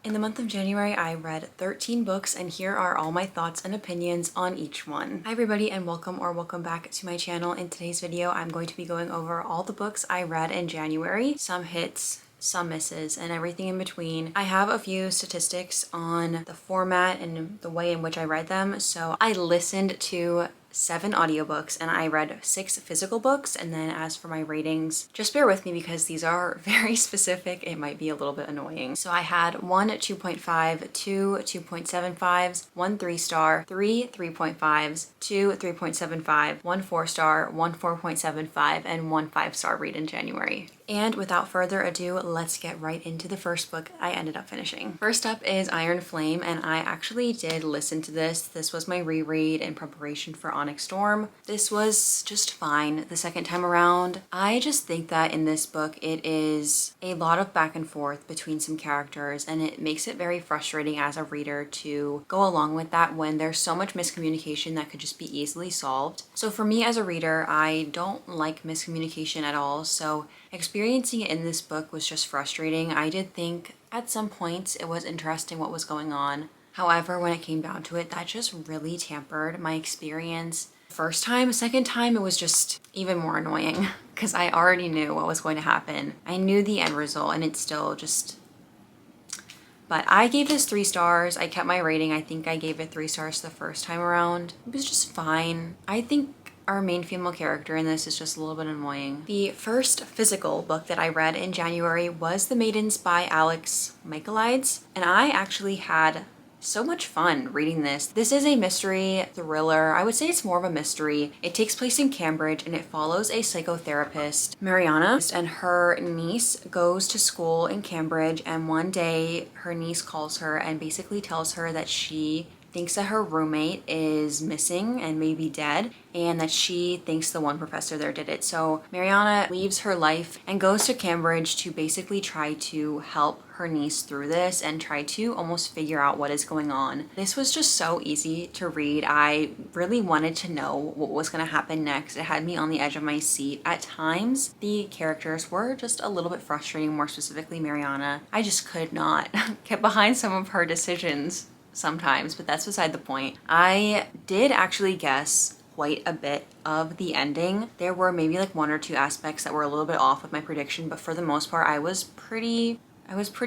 In the month of January, I read 13 books, and here are all my thoughts and opinions on each one. Hi everybody, and welcome back to my channel. In today's video, I'm going to be going over all the books I read in January, some hits, some misses, and everything in between. I have a few statistics on the format and the way in which I read them. So I listened to 7 audiobooks and I read 6 physical books. And then as for my ratings, just bear with me because these are very specific. It might be a little bit annoying. So I had 1 2.5, 2 2.75s, 1 3-star, 3 3.5s, 2 3.75, 1 4-star, 1 4.75, and 1 5-star read in January. And without further ado, let's get right into the first book I ended up finishing. First up is Iron Flame, and I actually did listen to this. This was my reread in preparation for Onyx Storm. This was just fine the second time around. I just think that in this book, it is a lot of back and forth between some characters, and it makes it very frustrating as a reader to go along with that when there's so much miscommunication that could just be easily solved. So for me as a reader, I don't like miscommunication at all, so experiencing it in this book was just frustrating. I did think at some points it was interesting what was going on. However, when it came down to it, that just really tampered my experience. First time, second time, it was just even more annoying because I already knew what was going to happen. I knew the end result and it's still just... But I gave this 3 stars. I kept my rating. I think I gave it 3 stars the first time around. It was just fine. I think our main female character in this is just a little bit annoying. The first physical book that I read in January was The Maidens by Alex Michaelides, and I actually had so much fun reading this. This is a mystery thriller. I would say it's more of a mystery. It takes place in Cambridge and it follows a psychotherapist, Mariana, and her niece goes to school in Cambridge, and one day her niece calls her and basically tells her that she thinks that her roommate is missing and maybe dead, and that she thinks the one professor there did it. So Mariana leaves her life and goes to Cambridge to basically try to help her niece through this and try to almost figure out what is going on. This was just so easy to read. I really wanted to know what was going to happen next. It had me on the edge of my seat. At times, the characters were just a little bit frustrating, more specifically Mariana. I just could not get behind some of her decisions sometimes, but that's beside the point. I did actually guess quite a bit of the ending. There were maybe like 1 or 2 aspects that were a little bit off with my prediction, but for the most part, I was pretty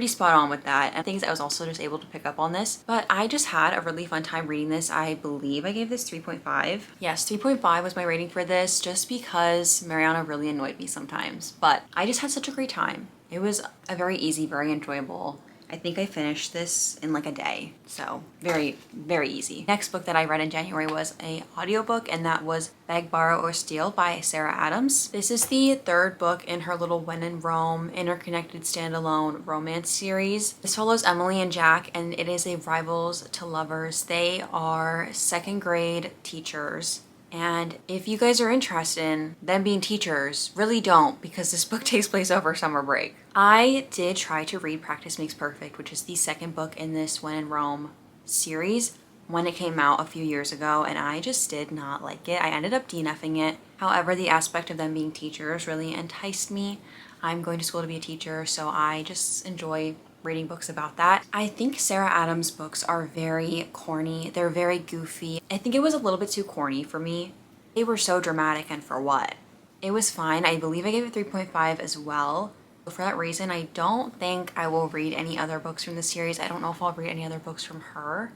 spot on with that, and things I was also just able to pick up on this. But I just had a really fun time reading this. I believe I gave this 3.5. Yes, 3.5 was my rating for this, just because Mariana really annoyed me sometimes. But I just had such a great time. It was a very easy, very enjoyable. I think I finished this in like a day, so very, very easy. Next book that I read in January was an audiobook, and that was Beg, Borrow, or Steal by Sarah Adams. This is the 3rd book in her little When in Rome interconnected standalone romance series. This follows Emily and Jack, and it is a rivals to lovers. They are 2nd grade teachers. And if you guys are interested in them being teachers, really don't, because this book takes place over summer break. I did try to read Practice Makes Perfect, which is the 2nd book in this When in Rome series, when it came out a few years ago, and I just did not like it. I ended up DNFing it. However, the aspect of them being teachers really enticed me. I'm going to school to be a teacher, so I just enjoy reading books about that. I think Sarah Adams' books are very corny. They're very goofy. I think it was a little bit too corny for me. They were so dramatic, and for what? It was fine. I believe I gave it 3.5 as well. For that reason, I don't think I will read any other books from the series. I don't know if I'll read any other books from her.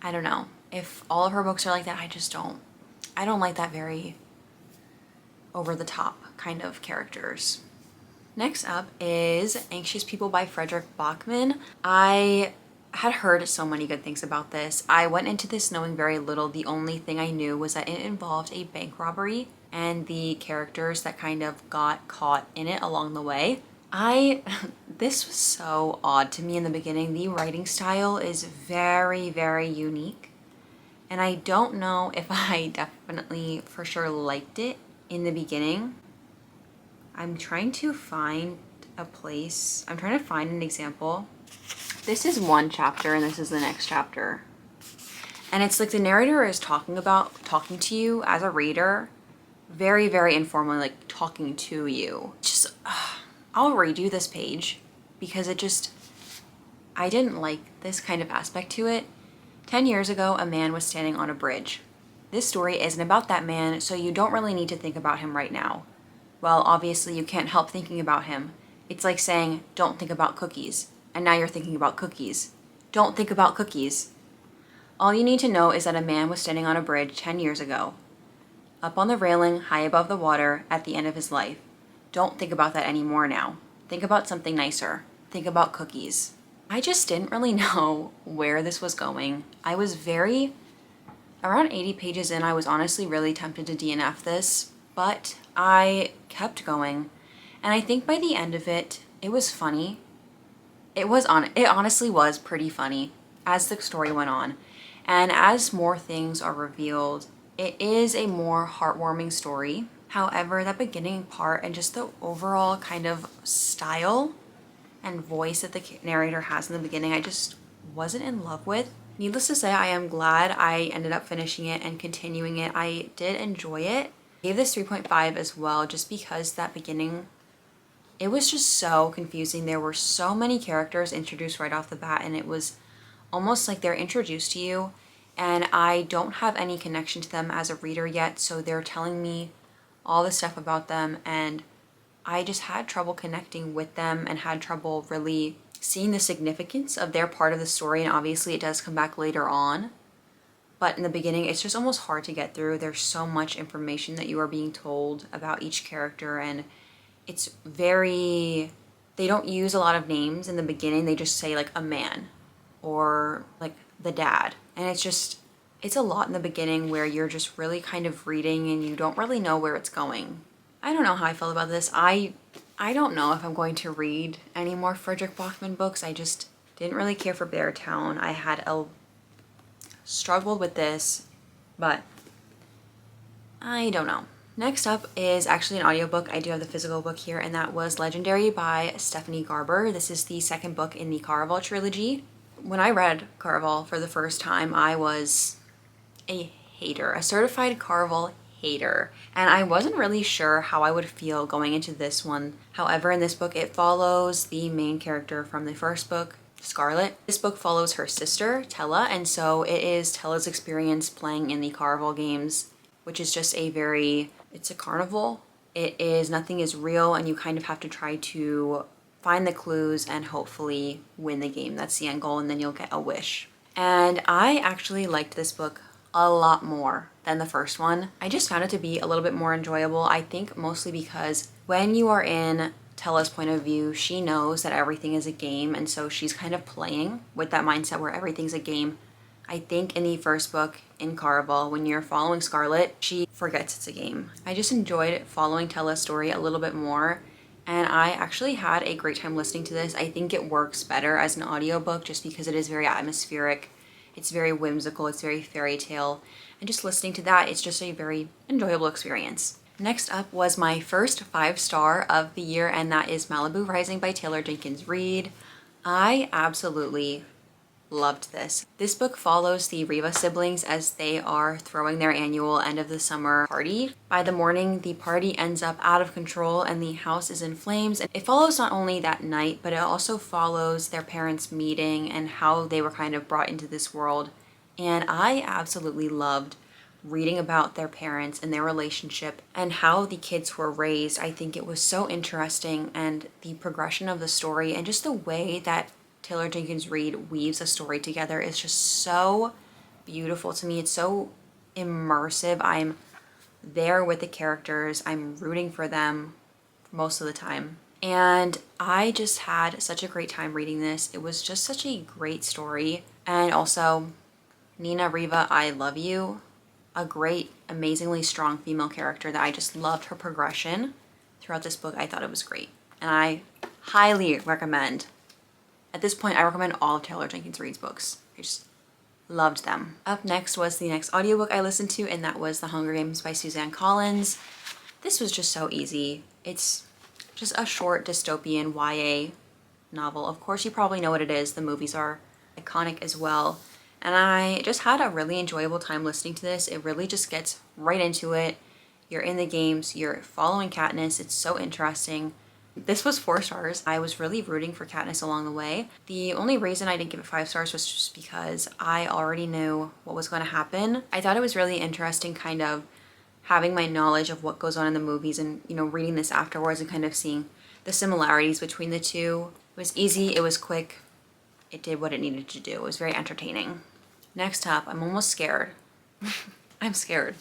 I don't know. If all of her books are like that, I don't like that very over the top kind of characters. Next up is Anxious People by Frederick Bachman. I had heard so many good things about this. I went into this knowing very little. The only thing I knew was that it involved a bank robbery and the characters that kind of got caught in it along the way. This was so odd to me in the beginning. The writing style is very, very unique. And I don't know if I definitely for sure liked it in the beginning. I'm trying to find a place. I'm trying to find an example. This is one chapter and this is the next chapter. And it's like the narrator is talking to you as a reader, very, very informally, like talking to you. Just, I'll redo this page because it just, I didn't like this kind of aspect to it. 10 years ago, a man was standing on a bridge. This story isn't about that man, so you don't really need to think about him right now. Well, obviously you can't help thinking about him. It's like saying, don't think about cookies, and now you're thinking about cookies. Don't think about cookies. All you need to know is that a man was standing on a bridge 10 years ago, up on the railing, high above the water, at the end of his life. Don't think about that anymore now. Think about something nicer. Think about cookies. I just didn't really know where this was going. I was around 80 pages in, I was honestly really tempted to DNF this, but I kept going. And I think by the end of it, it was funny. It honestly was pretty funny as the story went on. And as more things are revealed, it is a more heartwarming story. However, that beginning part and just the overall kind of style and voice that the narrator has in the beginning, I just wasn't in love with. Needless to say, I am glad I ended up finishing it and continuing it. I did enjoy it. I gave this 3.5 as well, just because that beginning, it was just so confusing. There were so many characters introduced right off the bat, and it was almost like they're introduced to you, and I don't have any connection to them as a reader yet, so they're telling me all the stuff about them, and I just had trouble connecting with them and had trouble really seeing the significance of their part of the story. And obviously it does come back later on, but in the beginning it's just almost hard to get through. There's so much information that you are being told about each character, and it's they don't use a lot of names in the beginning. They just say like a man or like the dad, and it's a lot in the beginning where you're just really kind of reading and you don't really know where it's going. I don't know how I felt about this. I don't know if I'm going to read any more Frederick Bachman books. I just didn't really care for Beartown. I had struggled with this, but I don't know. Next up is actually an audiobook. I do have the physical book here, and that was Legendary by Stephanie Garber. This is the second book in the Caraval trilogy. When I read Caraval for the first time, I was a hater, a certified Caraval hater, and I wasn't really sure how I would feel going into this one. However, in this book, it follows the main character from the first book, Scarlet. This book follows her sister, Tella, and so it is Tella's experience playing in the Caraval games, which is just it's a carnival. Nothing is real, and you kind of have to try to find the clues and hopefully win the game. That's the end goal, and then you'll get a wish. And I actually liked this book a lot more than the first one. I just found it to be a little bit more enjoyable. I think mostly because when you are in Tella's point of view, she knows that everything is a game, and so she's kind of playing with that mindset where everything's a game. I think in the first book, in Caraval, when you're following Scarlet, she forgets it's a game. I just enjoyed following Tella's story a little bit more, and I actually had a great time listening to this. I think it works better as an audiobook just because it is very atmospheric. It's very whimsical, it's very fairy tale, and just listening to that, it's just a very enjoyable experience. Next up was my first 5-star of the year, and that is Malibu Rising by Taylor Jenkins Reid. I absolutely loved this. This book follows the Riva siblings as they are throwing their annual end of the summer party. By the morning, the party ends up out of control and the house is in flames. And it follows not only that night, but it also follows their parents' meeting and how they were kind of brought into this world. And I absolutely loved reading about their parents and their relationship and how the kids were raised. I think it was so interesting, and the progression of the story and just the way that Taylor Jenkins Reid weaves a story together is just so beautiful to me. It's so immersive. I'm there with the characters. I'm rooting for them most of the time. And I just had such a great time reading this. It was just such a great story. And also, Nina Riva, I love you. A great, amazingly strong female character that I just loved her progression throughout this book. I thought it was great. And I highly recommend. At this point, I recommend all of Taylor Jenkins Reid's books. I just loved them. Up next was the next audiobook I listened to, and that was The Hunger Games by Suzanne Collins. This was just so easy. It's just a short dystopian YA novel. Of course, you probably know what it is. The movies are iconic as well. And I just had a really enjoyable time listening to this. It really just gets right into it. You're in the games, you're following Katniss. It's so interesting. This was 4 stars. I was really rooting for Katniss along the way. The only reason I didn't give it 5 stars was just because I already knew what was going to happen. I thought it was really interesting kind of having my knowledge of what goes on in the movies and, you know, reading this afterwards and kind of seeing the similarities between the two. It was easy, it was quick, it did what it needed to do. It was very entertaining. Next up, I'm almost scared. I'm scared.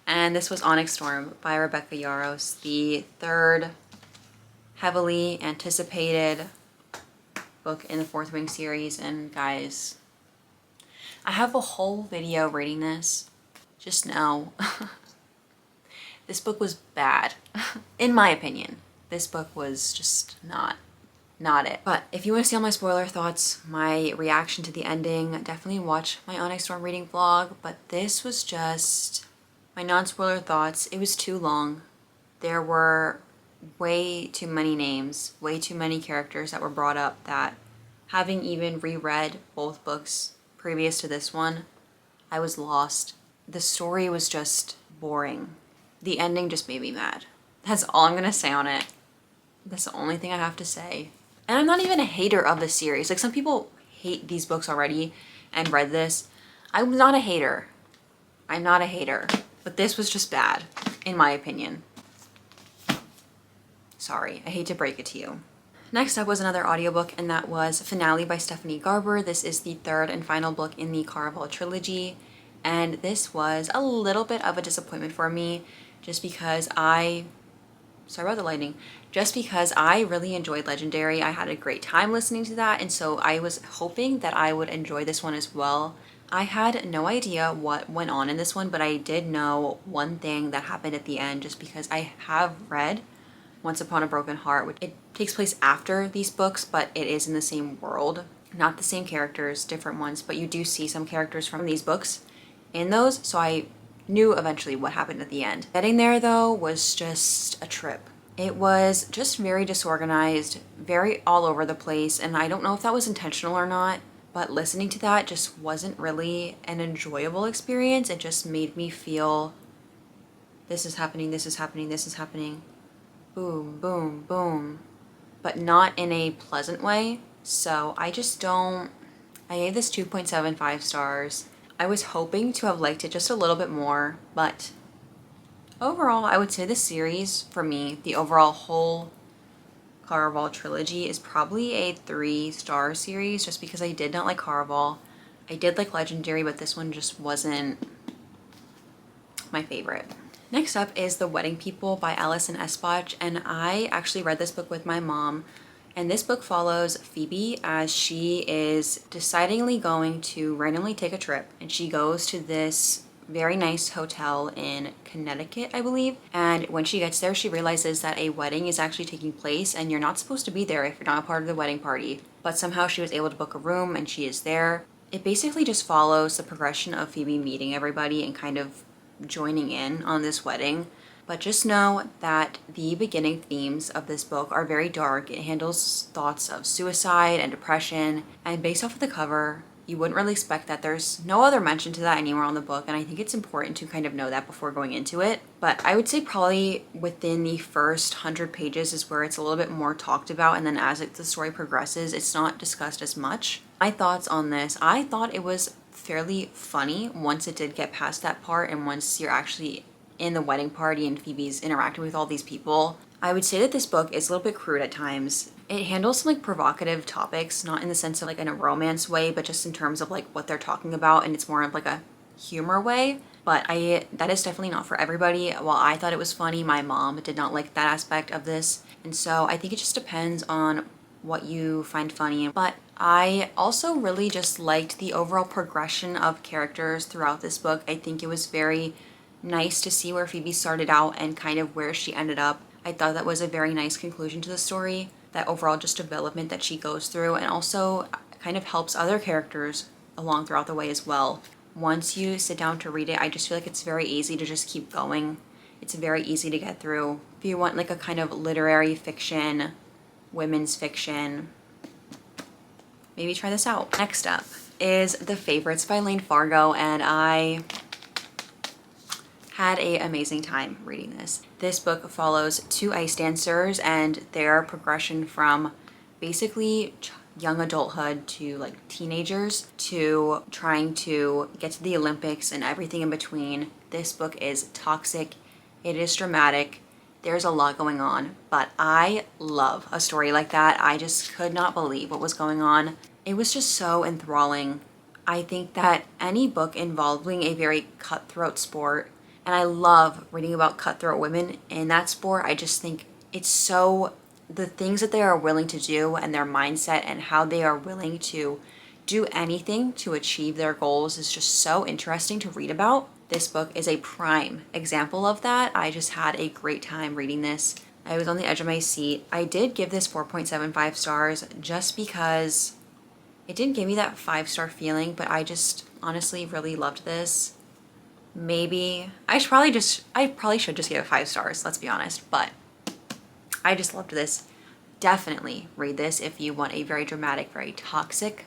And this was Onyx Storm by Rebecca Yarros, the 3rd heavily anticipated book in the 4th Wing series. And guys, I have a whole video rating this. Just know this book was bad. In my opinion, this book was just not it. But if you want to see all my spoiler thoughts, my reaction to the ending, definitely watch my Onyx Storm reading vlog. But this was just my non-spoiler thoughts. It was too long. There were way too many names, way too many characters that were brought up that, having even reread both books previous to this one, I was lost. The story was just boring. The ending just made me mad. That's all I'm gonna say on it. That's the only thing I have to say. And I'm not even a hater of the series. Like, some people hate these books already and read this. I'm not a hater. I'm not a hater. But this was just bad, in my opinion. Sorry, I hate to break it to you. Next up was another audiobook, and that was Finale by Stephanie Garber. This is the 3rd and final book in the Caraval trilogy. And this was a little bit of a disappointment for me, just because sorry about the lighting, just because I really enjoyed Legendary. I had a great time listening to that, and so I was hoping that I would enjoy this one as well. I had no idea what went on in this one, but I did know one thing that happened at the end, just because I have read Once Upon a Broken Heart, which it takes place after these books, but it is in the same world. Not the same characters, different ones, but you do see some characters from these books in those, so I knew eventually what happened at the end. Getting there, though, was just a trip. It was just very disorganized, very all over the place, and I don't know if that was intentional or not, but listening to that just wasn't really an enjoyable experience. It just made me feel, this is happening, this is happening, this is happening. Boom, boom, boom. But not in a pleasant way. So I gave this 2.75 stars. I was hoping to have liked it just a little bit more, but overall, I would say the series, for me, the overall whole Caraval trilogy is probably a 3-star series, just because I did not like Caraval. I did like Legendary, but this one just wasn't my favorite. Next up is The Wedding People by Alison Espach, and I actually read this book with my mom. And this book follows Phoebe as she is decidingly going to randomly take a trip, and she goes to this very nice hotel in Connecticut, I believe. And when she gets there, she realizes that a wedding is actually taking place, and you're not supposed to be there if you're not a part of the wedding party. But somehow she was able to book a room, and she is there. It basically just follows the progression of Phoebe meeting everybody and kind of joining in on this wedding. But just know that the beginning themes of this book are very dark. It handles thoughts of suicide and depression, and based off of the cover, you wouldn't really expect that. There's no other mention to that anywhere on the book, and I think it's important to kind of know that before going into it. But I would say probably within the first 100 pages is where it's a little bit more talked about, and then as the story progresses, it's not discussed as much. My thoughts on this, I thought it was fairly funny once it did get past that part, and once you're actually in the wedding party and Phoebe's interacting with all these people. I would say that this book is a little bit crude at times. It handles some like provocative topics, not in the sense of like in a romance way, but just in terms of like what they're talking about, and it's more of like a humor way. But that is definitely not for everybody. While I thought it was funny, my mom did not like that aspect of this. And so I think it just depends on what you find funny. But I also really just liked the overall progression of characters throughout this book. I think it was very nice to see where Phoebe started out and kind of where she ended up. I thought that was a very nice conclusion to the story, that overall just development that she goes through, and also kind of helps other characters along throughout the way as well. Once you sit down to read it, I just feel like it's very easy to just keep going. It's very easy to get through. If you want like a kind of literary fiction, women's fiction, maybe try this out. Next up is The Favorites by Lane Fargo, and I Had a amazing time reading this. This book follows two ice dancers and their progression from basically young adulthood to like teenagers to trying to get to the Olympics and everything in between. This book is toxic. It is dramatic. There's a lot going on, but I love a story like that. I just could not believe what was going on. It was just so enthralling. I think that any book involving a very cutthroat sport, and I love reading about cutthroat women in that sport. I just think it's so, the things that they are willing to do and their mindset and how they are willing to do anything to achieve their goals is just so interesting to read about. This book is a prime example of that. I just had a great time reading this. I was on the edge of my seat. I did give this 4.75 stars just because it didn't give me that 5-star feeling, but I just honestly really loved this. Maybe I probably should just give it 5 stars, let's be honest, but I just loved this. Definitely read this if you want a very dramatic, very toxic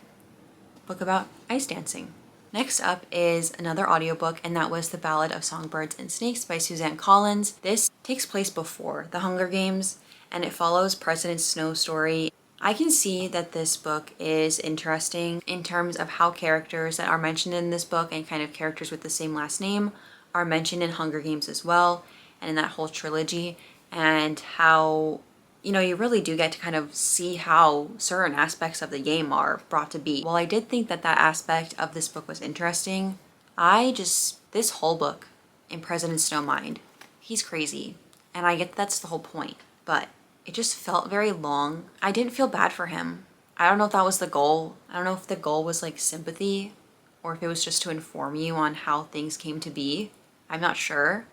book about ice dancing. Next up is another audiobook, and that was The Ballad of Songbirds and Snakes by Suzanne Collins. This takes place before the Hunger Games, and it follows President Snow's story. I can see that this book is interesting in terms of how characters that are mentioned in this book and kind of characters with the same last name are mentioned in Hunger Games as well, and in that whole trilogy, and how, you know, you really do get to kind of see how certain aspects of the game are brought to be. While I did think that that aspect of this book was interesting, this whole book, in President Snow mind, he's crazy, and I get that's the whole point, but it just felt very long. I didn't feel bad for him. I don't know if that was the goal. I don't know if the goal was like sympathy or if it was just to inform you on how things came to be. I'm not sure,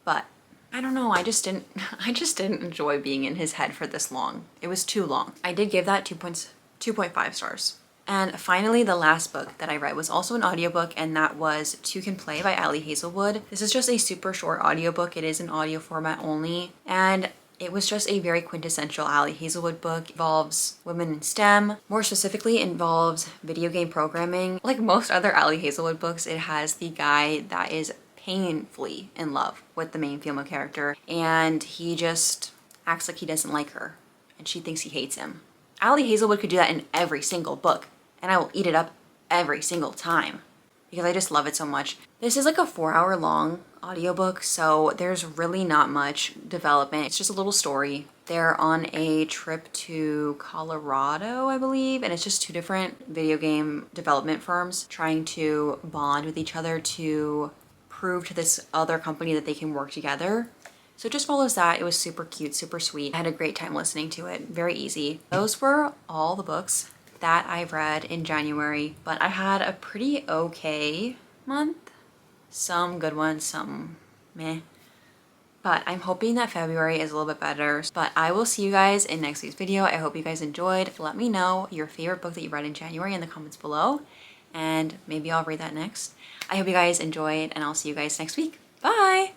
but I don't know. I just didn't enjoy being in his head for this long. It was too long. I did give that 2.5 stars. And finally, the last book that I read was also an audiobook, and that was Two Can Play by Ali Hazelwood. This is just a super short audiobook. It is in audio format only, and it was just a very quintessential Ali Hazelwood book. It involves women in STEM. More specifically, involves video game programming. Like most other Ali Hazelwood books, it has the guy that is painfully in love with the main female character, and he just acts like he doesn't like her, and she thinks he hates him. Ali Hazelwood could do that in every single book, and I will eat it up every single time because I just love it so much. This is like a 4-hour long audiobook, so there's really not much development. It's just a little story. They're on a trip to Colorado, I believe, and it's just two different video game development firms trying to bond with each other to prove to this other company that they can work together. So it just follows that. It was super cute, super sweet. I had a great time listening to it. Very easy. Those were all the books that I read in January, but I had a pretty okay month. Some good ones, some meh. But I'm hoping that February is a little bit better. But I will see you guys in next week's video. I hope you guys enjoyed. Let me know your favorite book that you read in January in the comments below, and maybe I'll read that next. I hope you guys enjoyed, and I'll see you guys next week. Bye!